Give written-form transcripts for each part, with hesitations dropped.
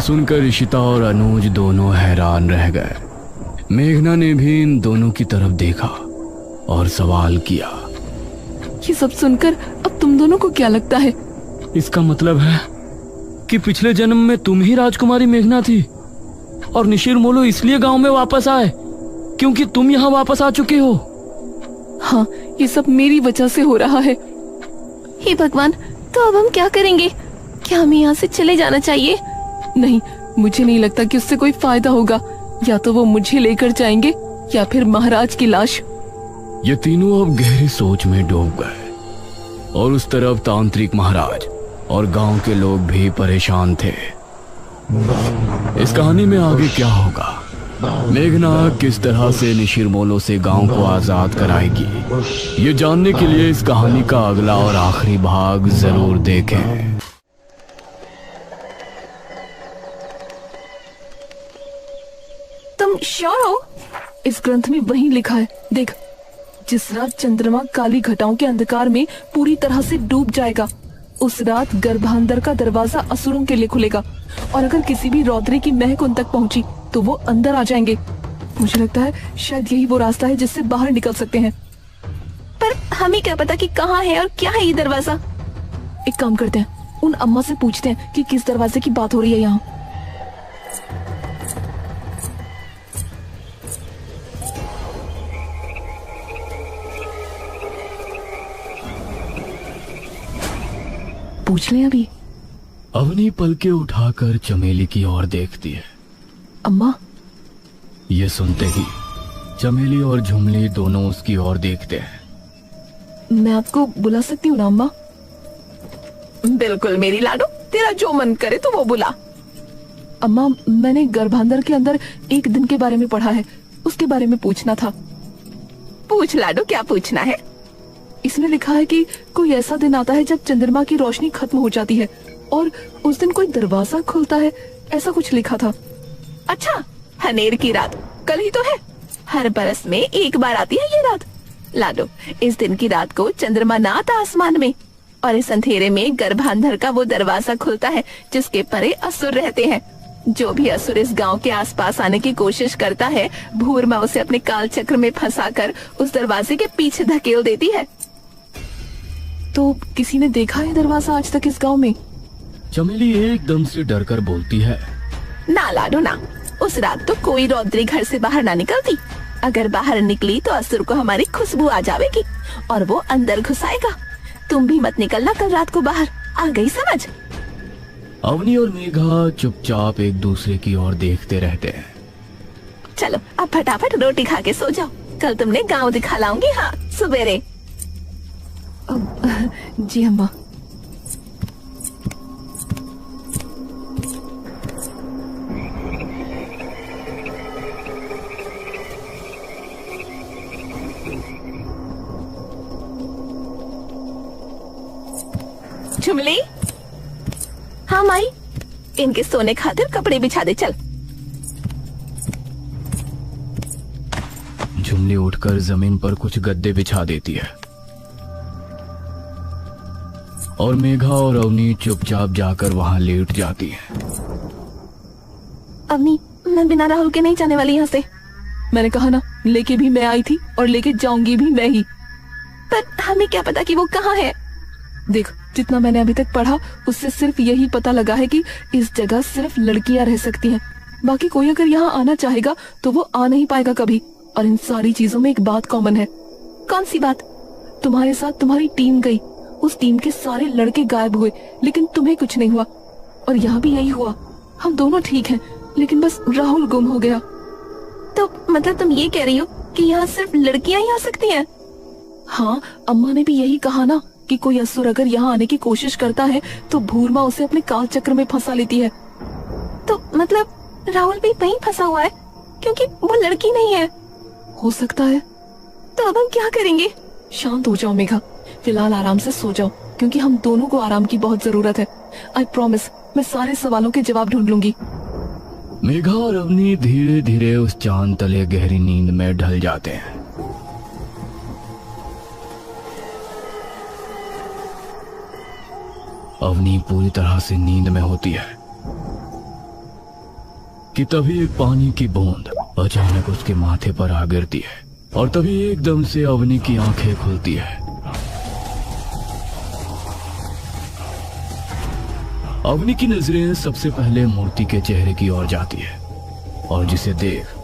सुनकर इशिता और अनुज दोनों हैरान रह गए। मेघना ने भी इन दोनों की तरफ देखा और सवाल किया, ये सब सुनकर अब तुम दोनों को क्या लगता है? इसका मतलब है कि पिछले जन्म में तुम ही राजकुमारी मेघना थी और निशिर मोलो इसलिए गांव में वापस आए क्योंकि तुम यहाँ वापस आ चुके हो। हाँ, ये सब मेरी वजह से हो रहा है। हे भगवान, तो अब हम क्या करेंगे? क्या हमें यहाँ से चले जाना चाहिए? नहीं, मुझे नहीं लगता कि उससे कोई फायदा होगा। या तो वो मुझे लेकर जाएंगे या फिर महाराज की लाश। ये तीनों अब गहरी सोच में डूब गए और उस तरफ तांत्रिक महाराज और गांव के लोग भी परेशान थे। इस कहानी में आगे क्या होगा? मेघना किस तरह से निशिर मोलो से गांव को आजाद कराएगी? ये जानने के लिए इस कहानी का अगला और आखिरी भाग जरूर देखें। तुम श्योर हो? इस ग्रंथ में वही लिखा है, देख। जिस रात चंद्रमा काली घटाओं के अंधकार में पूरी तरह से डूब जाएगा, उस रात गर्भांतर का दरवाजा असुरों के लिए खुलेगा और अगर किसी भी रौद्री की महक उन तक पहुंची तो वो अंदर आ जाएंगे। मुझे लगता है शायद यही वो रास्ता है जिससे बाहर निकल सकते हैं। पर हमें क्या पता कि कहाँ है और क्या है ये दरवाजा? एक काम करते हैं, उन अम्मा से पूछते हैं कि किस दरवाजे की बात हो रही है यहाँ। पूछ लें अभी। अवनी पलके उठाकर चमेली की ओर देखती है। अम्मा। ये सुनते ही चमेली और झुमली दोनों उसकी ओर देखते हैं। मैं आपको बुला सकती हूँ ना अम्मा? बिल्कुल मेरी लाडो, तेरा जो मन करे तो वो बुला। अम्मा, मैंने गर्भांतर के अंदर एक दिन के बारे में पढ़ा है, उसके बारे में पूछना था। पूछ लाडो, क्या पूछना है? इसमें लिखा है कि कोई ऐसा दिन आता है जब चंद्रमा की रोशनी खत्म हो जाती है और उस दिन कोई दरवाजा खुलता है, ऐसा कुछ लिखा था। अच्छा, हनेर की रात कल ही तो है। हर बरस में एक बार आती है ये रात। लाडो, इस दिन की रात को चंद्रमा ना आता आसमान में और इस अंधेरे में गर्भांधर का वो दरवाजा खुलता है जिसके परे असुर रहते हैं। जो भी असुर इस गांव के आसपास आने की कोशिश करता है, भूरमा उसे अपने काल चक्र में फंसाकर उस दरवाजे के पीछे धकेल देती है। तो किसी ने देखा है दरवाजा आज तक इस गांव में? चमेली एकदम से डरकर बोलती है। ना लाडो ना, उस रात तो कोई रौद्री घर से बाहर ना निकलती। अगर बाहर निकली तो असुर को हमारी खुशबू आ जाएगी और वो अंदर घुसाएगा। तुम भी मत निकलना कल रात को बाहर, आ गई समझ? अवनी और मेघा चुपचाप एक दूसरे की ओर देखते रहते हैं। चलो अब फटाफट रोटी खा के सो जाओ, कल तुमने गाँव दिखा लाऊंगी। हाँ, सुबेरे। जी अम्मा। झुमली। हाँ माई, इनके सोने खातिर कपड़े बिछा दे चल। झुमली उठकर जमीन पर कुछ गद्दे बिछा देती है और मेघा और अवनी चुपचाप जाकर वहां लेट जाती है। अवनी, मैं बिना राहुल के नहीं जाने वाली यहाँ से। मैंने कहा ना, लेके भी मैं आई थी और लेके जाऊंगी भी मैं ही। पर हमें क्या पता कि वो कहाँ है? देख, जितना मैंने अभी तक पढ़ा उससे सिर्फ यही पता लगा है कि इस जगह सिर्फ लड़कियां रह सकती हैं। बाकी कोई अगर यहाँ आना चाहेगा तो वो आ नहीं पाएगा कभी। और इन सारी चीजों में एक बात कॉमन है। कौन सी बात? तुम्हारे साथ तुम्हारी टीम गई, उस टीम के सारे लड़के गायब हुए लेकिन तुम्हें कुछ नहीं हुआ। और यहाँ भी यही हुआ, हम दोनों ठीक हैं लेकिन बस राहुल गुम हो गया। तो मतलब तुम ये कह रही हो कि यहाँ सिर्फ लड़कियां ही आ सकती हैं? हाँ, अम्मा ने भी यही कहा ना कि कोई असुर अगर यहाँ आने की कोशिश करता है तो भूरमा उसे अपने काल चक्र में फंसा लेती है। तो मतलब राहुल भी वहीं फंसा हुआ है क्योंकि वो लड़की नहीं है? हो सकता है। तो अब हम क्या करेंगे? शांत हो जाओ मेघा, फिलहाल आराम से सो जाओ क्योंकि हम दोनों को आराम की बहुत जरूरत है। आई प्रॉमिस, मैं सारे सवालों के जवाब ढूंढ लूंगी। मेघा और अवनी धीरे धीरे उस चांद तले गहरी नींद में ढल जाते हैं। अवनी पूरी तरह से नींद में होती है कि तभी एक पानी की बूंद अचानक उसके माथे पर आ गिरती है और तभी एकदम से अवनी की आंखें खुलती है। अवनी की नजरें सबसे पहले मूर्ति के चेहरे की ओर जाती है और जिसे देख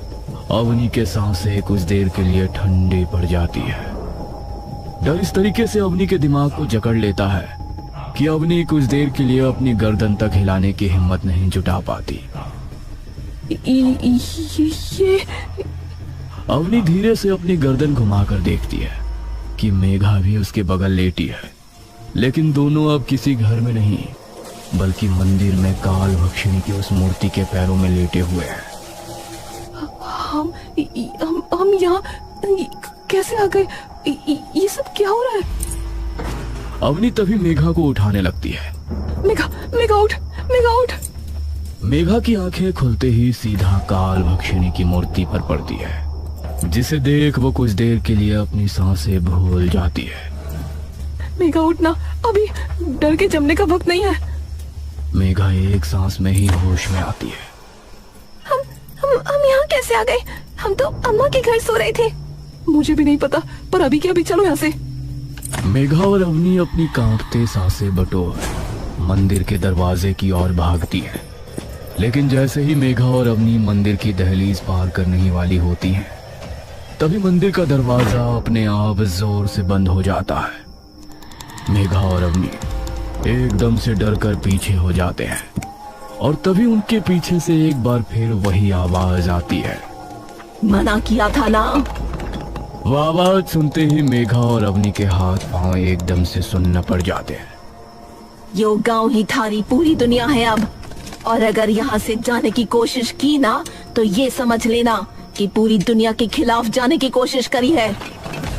अवनी के सांसें कुछ देर के लिए ठंडी पड़ जाती है। डर इस तरीके से अवनी के दिमाग को जकड़ लेता है कि अवनी कुछ देर के लिए अपनी गर्दन तक हिलाने की हिम्मत नहीं जुटा पाती। ये अवनी धीरे से अपनी गर्दन घुमाकर देखती है कि मेघा भी उसके बगल लेटी है, लेकिन दोनों अब किसी घर में नहीं बल्कि मंदिर में काल भक्षिणी की उस मूर्ति के पैरों में लेटे हुए हैं। हम यहाँ कैसे आ गए? ये सब क्या हो रहा है? अवनी तभी मेघा को उठाने लगती है। मेघा, मेघा उठ, मेघा उठ। मेघा की आंखें खुलते ही सीधा काल भक्षिणी की मूर्ति पर पड़ती है, जिसे देख वो कुछ देर के लिए अपनी सांसें भूल जाती है। मेघा उठना, अभी डर के जमने का वक्त नहीं है। मेघा एक सांस में ही होश में आती है। हम यहाँ कैसे आ गए? हम तो अम्मा के घर सो रहे थे। मुझे भी नहीं पता, पर अभी क्या, अभी चलो यहाँ से। मेघा और अवनी अपनी कांपते सांसें बटोर मंदिर के दरवाजे की ओर भागती है, लेकिन जैसे ही मेघा और अवनी मंदिर की दहलीज पार करने ही वाली होती हैं, तभी मंदिर का दरवाजा अपने आप जोर से बंद हो जाता है। मेघा और अवनी एकदम से डरकर पीछे हो जाते हैं और तभी उनके पीछे से एक बार फिर वही आवाज आती है, मना किया था ना। वो आवाज सुनते ही मेघा और अवनी के हाथ पांव एकदम से सुन्न पड़ जाते हैं। यो गांव ही थारी पूरी दुनिया है अब, और अगर यहाँ से जाने की कोशिश की ना तो ये समझ लेना कि पूरी दुनिया के खिलाफ जाने की कोशिश करी है।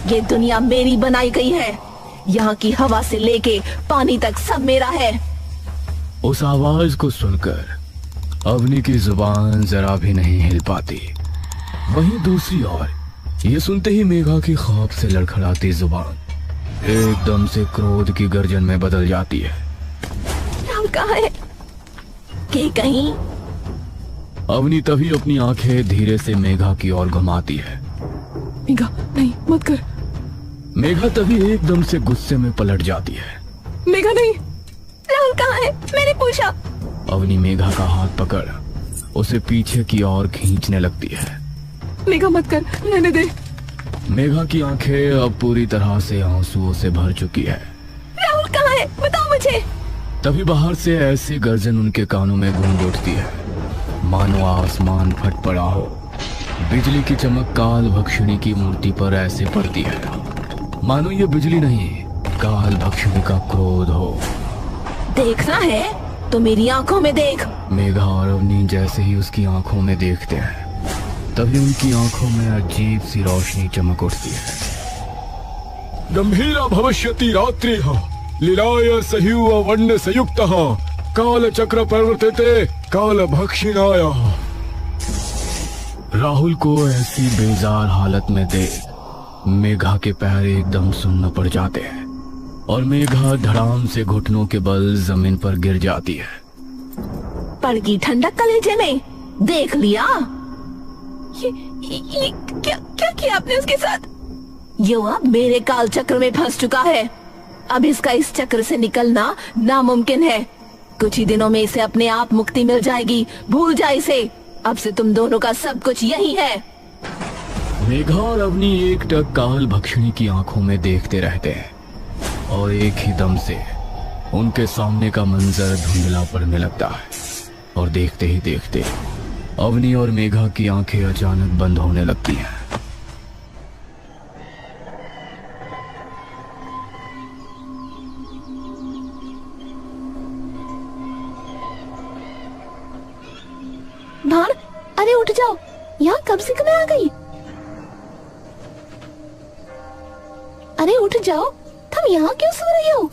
ये दुनिया मेरी बनाई गई है, यहाँ की हवा से लेके पानी तक सब मेरा है। उस आवाज को सुनकर अवनी की जुबान जरा भी नहीं हिल पाती। वहीं दूसरी ओर ये सुनते ही मेघा की खौफ से लड़खड़ाती जुबान एकदम से क्रोध की गर्जन में बदल जाती है। राहुल कहाँ है? कि कहीं। अवनी तभी अपनी आंखें धीरे से मेघा की ओर घुमाती है। मेघा नहीं, मत कर। मेघा तभी एकदम से गुस्से में पलट जाती है। मेघा नहीं। राहुल कहाँ है? मैंने पूछा। अवनी मेघा का हाथ पकड़ उसे पीछे की ओर खींचने लगती है। मेघा मत कर, रहने दे। मेघा की आंखें अब पूरी तरह से आंसुओं से भर चुकी है। राहुल कहाँ है? बताओ मुझे। तभी बाहर से ऐसी गर्जन उनके कानों में गूंज उठती है मानो आसमान फट पड़ा हो। बिजली की चमक काल भक्षिणी की मूर्ति पर ऐसे पड़ती है मानो ये बिजली नहीं काल भक्षिणी का क्रोध हो। देखना है तो मेरी आंखों में देख। मेघा और अवनी जैसे ही उसकी आंखों में देखते हैं तभी उनकी आंखों में अजीब सी रोशनी चमक उठती है। गंभीरा भविष्यति रात्रिः लीलाय सह्युव वंड संयुक्तः काल चक्र प्रवर्तते काल भक्षिणाय। राहुल को ऐसी बेजार हालत में देख मेघा के पैर एकदम सुन्न पड़ जाते हैं और मेघा धड़ाम से घुटनों के बल जमीन पर गिर जाती है। पड़ गई ठंडक कलेजे में। देख लिया ये क्या क्या किया आपने उसके साथ? ये अब मेरे काल चक्र में फंस चुका है। अब इसका इस चक्र से निकलना नामुमकिन है। कुछ ही दिनों में इसे अपने आप मुक्ति मिल जाएगी। भूल जा इसे। अब से तुम दोनों का सब कुछ यही है। मेघा और अवनी एकटक काल भक्षिणी की आंखों में देखते रहते हैं और एक ही दम से उनके सामने का मंजर धुंधला पड़ने लगता है और देखते ही देखते अवनी और मेघा की आंखें अचानक बंद होने लगती हैं। भान, अरे उठ जाओ। यहाँ कब से मैं आ गई? अरे उठ जाओ, तुम यहाँ क्यों सो रही हो?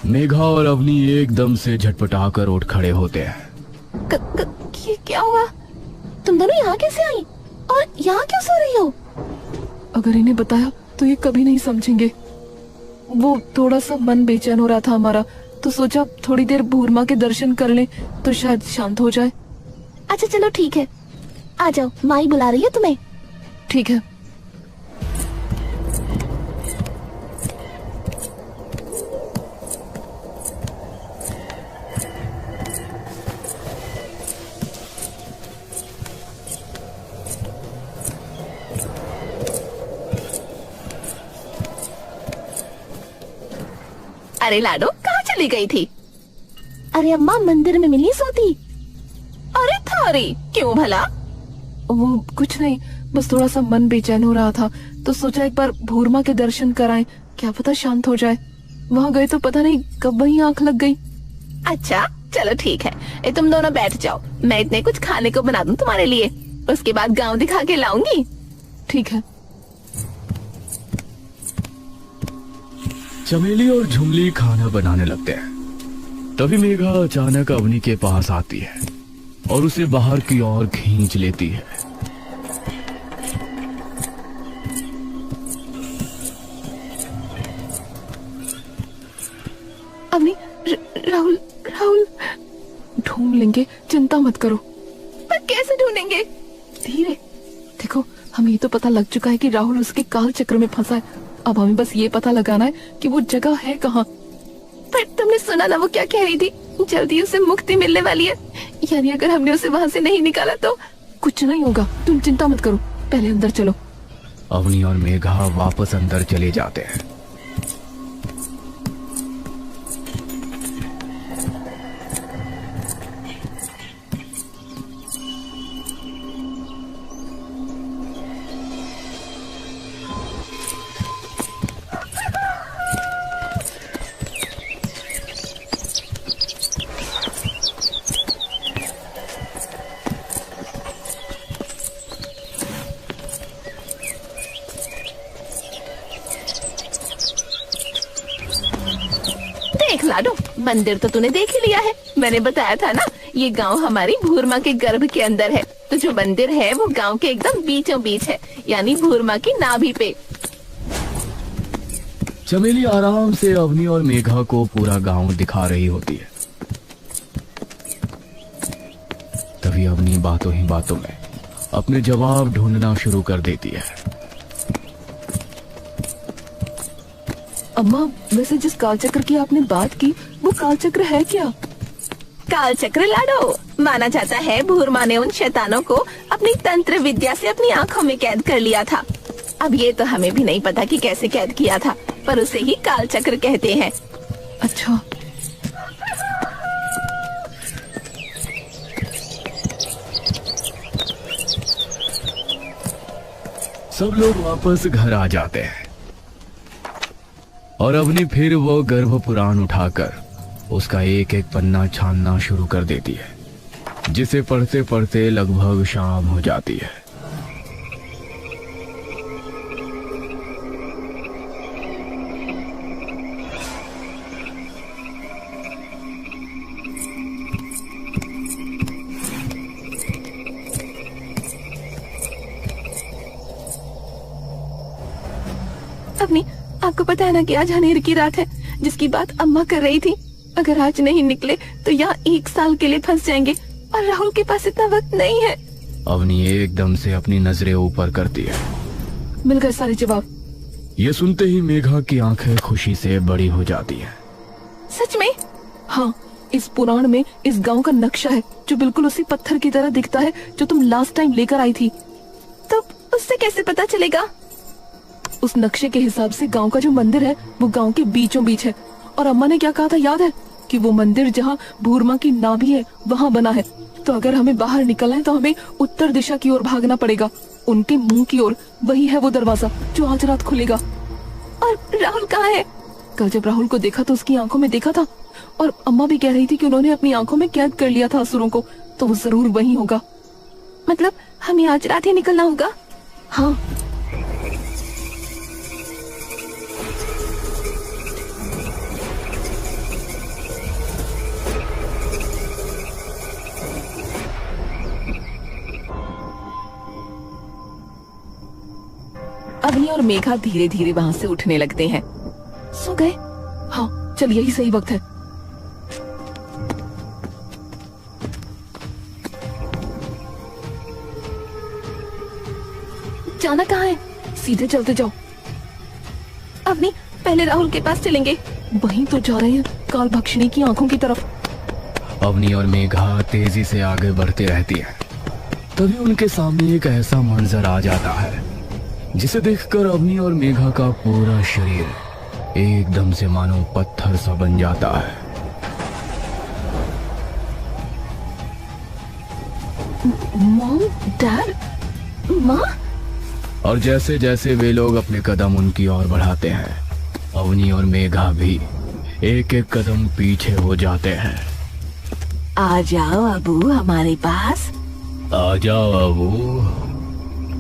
मेघा और अवनी एकदम से झटपटाकर उठ खड़े होते हैं। क्या हुआ? तुम दोनों यहाँ कैसे आई और यहाँ क्यों सो रही हो? अगर इन्हें बताया तो ये कभी नहीं समझेंगे। वो थोड़ा सा मन बेचैन हो रहा था हमारा, तो सोचा थोड़ी देर भूरमा के दर्शन कर लें तो शायद शांत हो जाए। अच्छा चलो ठीक है, आ जाओ, माई बुला रही है तुम्हें। ठीक है। अरे लाडो, कहाँ चली गई थी? अरे अम्मा, मंदिर में मिली सोती। अरे थारी, क्यों भला? वो कुछ नहीं, बस थोड़ा सा मन बेचैन हो रहा था तो सोचा एक बार भूरमा के दर्शन कराएं, क्या पता शांत हो जाए। वहाँ गए तो पता नहीं कब वहीं आंख लग गई। अच्छा चलो ठीक है, ये तुम दोनों बैठ जाओ, मैं इतने कुछ खाने को बना दूं तुम्हारे लिए, उसके बाद गांव दिखा के लाऊंगी। ठीक है। चमेली और झुमली खाना बनाने लगते हैं। तभी मेघा अचानक अवनी के पास आती है और उसे बाहर की ओर खींच लेती है। अवनी, राहुल राहुल ढूंढ लेंगे, चिंता मत करो। पर कैसे ढूंढेंगे? धीरे देखो, हमें ये तो पता लग चुका है कि राहुल उसके काल चक्र में फंसा है। अब हमें बस ये पता लगाना है कि वो जगह है कहाँ। पर तुमने सुना ना वो क्या कह रही थी, जल्दी उसे मुक्ति मिलने वाली है। यानी अगर हमने उसे वहाँ से नहीं निकाला तो कुछ नहीं होगा, तुम चिंता मत करो, पहले अंदर चलो। अवनी और मेघा वापस अंदर चले जाते हैं। देख लाडो, मंदिर तो तूने देख ही लिया है। मैंने बताया था ना, ये गांव हमारी भूरमा के गर्भ के अंदर है, तो जो मंदिर है वो गांव के एकदम बीचों बीच है, यानी भूरमा की नाभि पे। चमेली आराम से अवनी और मेघा को पूरा गांव दिखा रही होती है। तभी अवनी बातों ही बातों में अपने जवाब ढूंढना शुरू कर देती है। अम्मा, वैसे जिस कालचक्र की आपने बात की वो कालचक्र है क्या? काल चक्र लाडो, माना जाता है भूरमा ने उन शैतानों को अपनी तंत्र विद्या से अपनी आंखों में कैद कर लिया था। अब ये तो हमें भी नहीं पता कि कैसे कैद किया था, पर उसे ही काल चक्र कहते हैं। अच्छा, सब लोग वापस घर आ जाते हैं और अवनी फिर वो गर्भ पुराण उठाकर उसका एक एक पन्ना छानना शुरू कर देती है, जिसे पढ़ते पढ़ते लगभग शाम हो जाती है। अपनी आपको पता है ना कि आज हनेर की रात है, जिसकी बात अम्मा कर रही थी। अगर आज नहीं निकले तो यहाँ 1 साल के लिए फंस जाएंगे, और राहुल के पास इतना वक्त नहीं है। अवनी एकदम से अपनी नजरें ऊपर करती है। मिल गए सारे जवाब। ये सुनते ही मेघा की आंखें खुशी से बड़ी हो जाती हैं। सच में? हाँ, इस पुराण में इस गांव का नक्शा है जो बिल्कुल उसी पत्थर की तरह दिखता है जो तुम लास्ट टाइम लेकर आई थी। तो उससे कैसे पता चलेगा? उस नक्शे के हिसाब से गांव का जो मंदिर है वो गांव के बीचों बीच है, और अम्मा ने क्या कहा था याद है कि वो मंदिर जहाँ भूरमा की नाभि है वहाँ बना है। तो अगर हमें बाहर निकलना है तो हमें उत्तर दिशा की ओर भागना पड़ेगा, उनके मुंह की ओर। वही है वो दरवाजा जो आज रात खुलेगा। और राहुल कहाँ है? कल जब राहुल को देखा तो उसकी आंखों में देखा था, और अम्मा भी कह रही थी कि उन्होंने अपनी आंखों में कैद कर लिया था असुरों को, तो वो जरूर वही होगा। मतलब हमें आज रात ही निकलना होगा? हाँ। अवनी और मेघा धीरे धीरे वहाँ से उठने लगते हैं। सो गए? हाँ, चल यही सही वक्त है। जाना कहाँ है? सीधे चलते जाओ। अवनी, पहले राहुल के पास चलेंगे। वहीं तो जा रहे हैं, काल भक्षिणी की आंखों की तरफ। अवनी और मेघा तेजी से आगे बढ़ते रहती है। तभी उनके सामने एक ऐसा मंजर आ जाता है जिसे देखकर अवनी और मेघा का पूरा शरीर एकदम से मानो पत्थर सा बन जाता है। मॉम, डैड, माँ। और जैसे जैसे वे लोग अपने कदम उनकी ओर बढ़ाते हैं, अवनी और मेघा भी एक एक कदम पीछे हो जाते हैं। आ जाओ अबू हमारे पास। आ जाओ अबू,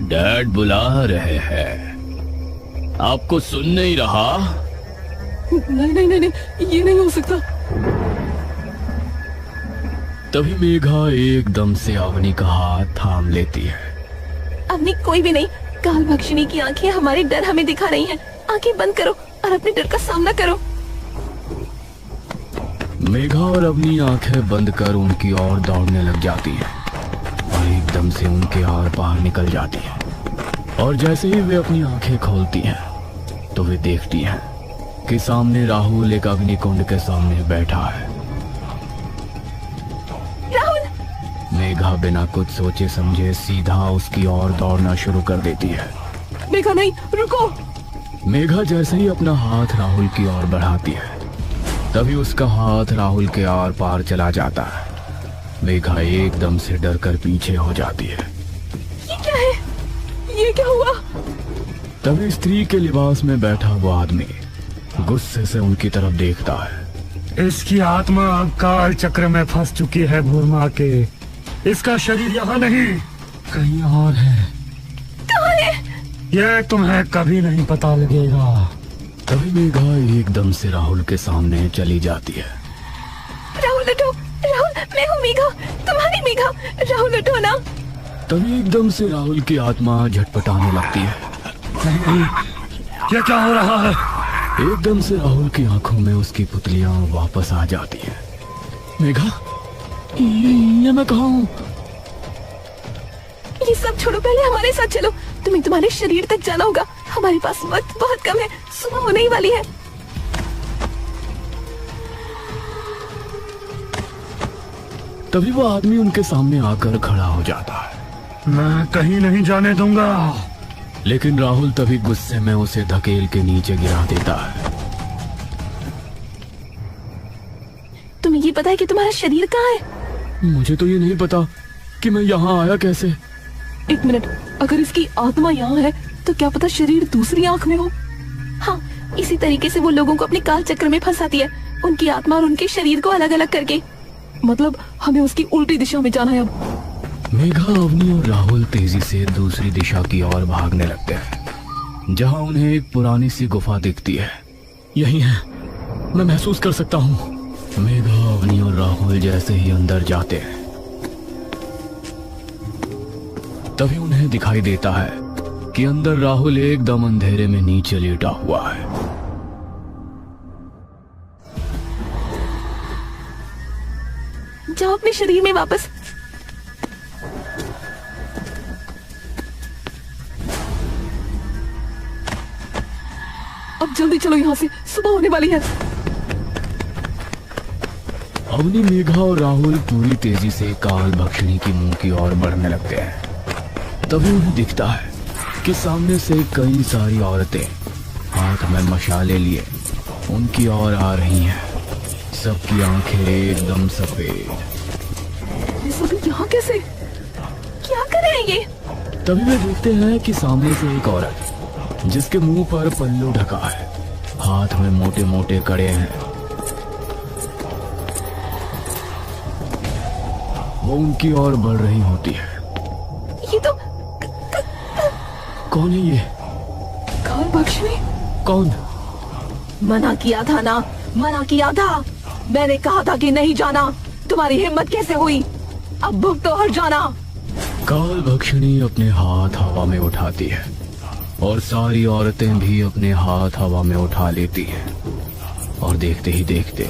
डैड बुला रहे हैं। आपको सुन नहीं रहा? नहीं नहीं नहीं नहीं, ये नहीं हो सकता। तभी मेघा एकदम से अवनी का हाथ थाम लेती है। अवनी, कोई भी नहीं, काल भक्षिणी की आंखें हमारे डर हमें दिखा रही हैं। आंखें बंद करो और अपने डर का सामना करो। मेघा और अवनी आंखें बंद कर उनकी ओर दौड़ने लग जाती है और एकदम से उनके आर पार निकल जाती है। और जैसे ही वे अपनी आंखें खोलती हैं तो वे देखती हैं कि सामने राहुल एक अग्निकुंड के सामने बैठा है। राहुल! मेघा बिना कुछ सोचे समझे सीधा उसकी ओर दौड़ना शुरू कर देती है। मेघा नहीं, रुको। मेघा जैसे ही अपना हाथ राहुल की ओर बढ़ाती है तभी उसका हाथ राहुल के आर पार चला जाता है। मेघा एकदम से डर कर पीछे हो जाती है। ये क्या है? ये क्या हुआ? तभी स्त्री के लिबास में बैठा वो आदमी गुस्से से उनकी तरफ देखता है। इसकी आत्मा अब काल चक्र में फंस चुकी है भूरमा के। इसका शरीर यहाँ नहीं, कहीं और है। कहाँ है? यह तुम्हें कभी नहीं पता लगेगा। तभी मेघा एकदम से राहुल के सामने चली जाती है। राहुल उठो! राहुल, मैं हूँ मेघा, तुम्हारी मेघा। राहुल उठो ना। तभी एकदम से राहुल की आत्मा झटपटाने लगती है। ये क्या हो रहा है? एकदम से राहुल की आंखों में उसकी पुतलियां वापस आ जाती हैं। मेघा, ये मैं कहाँ हूँ? ये सब छोड़ो, पहले हमारे साथ चलो। तुम्हें तुम्हारे शरीर तक जाना होगा। हमारे पास वक्त बहुत कम है, सुबह होने ही वाली है। तभी वो आदमी उनके सामने आकर खड़ा हो जाता है। मैं कहीं नहीं जाने दूंगा। लेकिन राहुल तभी गुस्से में उसे धकेल के नीचे गिरा देता है। तुम्हें ये पता है कि तुम्हारा शरीर कहाँ है? मुझे तो ये नहीं पता कि मैं यहाँ आया कैसे। एक मिनट, अगर इसकी आत्मा यहाँ है तो क्या पता शरीर दूसरी आंख में हो। हाँ, इसी तरीके से वो लोगों को अपने काल चक्र में फंसाती है, उनकी आत्मा और उनके शरीर को अलग अलग करके। मतलब हमें उसकी उल्टी दिशा में जाना है अब। मेघा, अवनी और राहुल तेजी से दूसरी दिशा की ओर भागने लगते हैं जहाँ उन्हें एक पुरानी सी गुफा दिखती है। यही है, मैं महसूस कर सकता हूँ। मेघा, अवनी और राहुल जैसे ही अंदर जाते हैं तभी उन्हें दिखाई देता है कि अंदर राहुल एकदम अंधेरे में नीचे लेटा हुआ है। जाओ अपने शरीर में वापस। अब जल्दी चलो यहाँ से, सुबह होने वाली है। अवनी, मेघा और राहुल पूरी तेजी से काल भक्षिणी की मुंह की ओर बढ़ने लगते हैं। तभी उन्हें दिखता है कि सामने से कई सारी औरतें हाथ में मशाले लिए उनकी ओर आ रही हैं। सबकी आंखें एकदम सफेद। ये सब यहाँ कैसे? क्या कर रहे हैं ये? तभी वे देखते हैं कि सामने से एक औरत जिसके मुंह पर पल्लू ढका है, हाथ में मोटे मोटे कड़े हैं, वो उनकी ओर बढ़ रही होती है। ये तो कौन है ये? काल भक्षिणी? कौन? मना किया था ना, मना किया था। मैंने कहा था कि नहीं जाना। तुम्हारी हिम्मत कैसे हुई? अब भुगतो तो हर जाना। काल भक्षिणी अपने हाथ हवा में उठाती है और सारी औरतें भी अपने हाथ हवा में उठा लेती हैं। और देखते ही देखते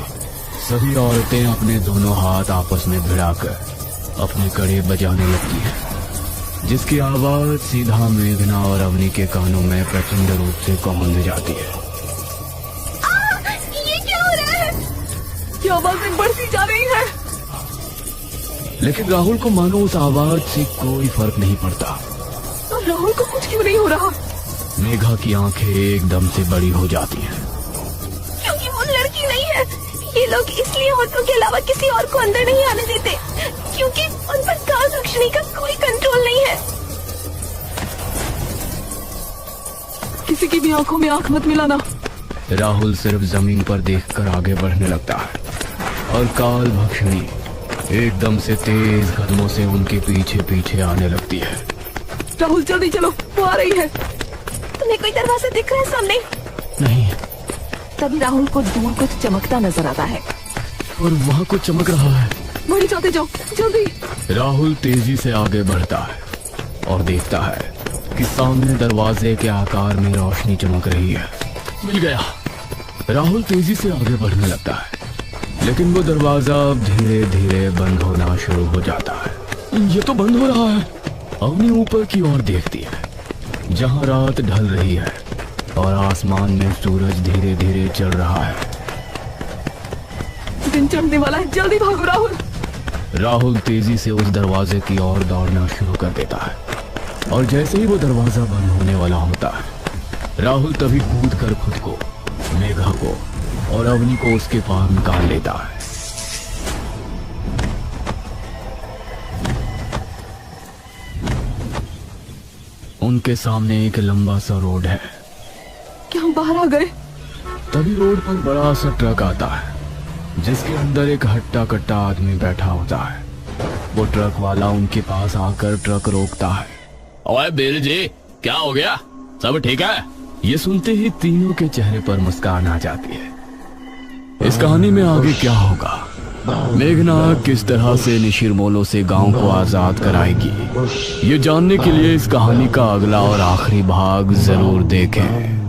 सभी औरतें अपने दोनों हाथ आपस में भिड़ाकर अपने कड़े बजाने लगती हैं। जिसकी आवाज सीधा मेघना और अवनी के कानों में प्रचंड रूप से गूंज जाती है। ये क्या हो रहा है? ये आवाजें बढ़ती जा रही है। लेकिन राहुल को मानो उस आवाज से कोई फर्क नहीं पड़ता। तो राहुल को कुछ क्यों नहीं हो रहा? मेघा की आंखें एकदम से बड़ी हो जाती हैं। क्योंकि वो लड़की नहीं है। ये लोग इसलिए औरतों के अलावा किसी और को अंदर नहीं आने देते, क्योंकि उन पर काल रक्षणी का कोई कंट्रोल नहीं है। किसी की भी आंखों में आंख मत मिलाना। राहुल सिर्फ जमीन पर देखकर आगे बढ़ने लगता है और काल भक्षणी एकदम से तेज कदमों से उनके पीछे पीछे आने लगती है। राहुल जल्दी चलो, वो आ रही है। तुम्हें कोई दरवाजा दिख रहा है सामने? नहीं, तभी राहुल को दूर कुछ चमकता नजर आता है। और वहाँ कुछ चमक रहा है। बढ़ी जाते जाओ, जल्दी। राहुल तेजी से आगे बढ़ता है और देखता है कि सामने दरवाजे के आकार में रोशनी चमक रही है। मिल गया। राहुल तेजी से आगे बढ़ने लगता है, लेकिन वो दरवाजा अब धीरे धीरे बंद होना शुरू हो जाता है। ये तो बंद हो रहा है। अवनी ऊपर की ओर देखती है, जहाँ रात ढल रही है और आसमान में सूरज धीरे धीरे चढ़ रहा है। दिन चढ़ने वाला है, जल्दी भागो राहुल। राहुल तेजी से उस दरवाजे की ओर दौड़ना शुरू कर देता है और जैसे ही वो दरवाजा बंद होने वाला होता है, राहुल तभी कूद कर खुद को, मेघा को और अवनी को उसके पार निकाल लेता है। उनके सामने एक लंबा सा रोड है। क्या हम बाहर आ गए? तभी रोड पर बड़ा सा ट्रक आता है, जिसके अंदर एक हट्टा कट्टा आदमी बैठा होता है। वो ट्रक वाला उनके पास आकर ट्रक रोकता है। ओए बिल जी, क्या हो गया? सब ठीक है? ये सुनते ही तीनों के चेहरे पर मुस्कान आ जाती है। इस कहानी में आगे क्या होगा, मेघना किस तरह से निशिरमोलो से गांव को आजाद कराएगी, ये जानने के लिए इस कहानी का अगला और आखिरी भाग जरूर देखें।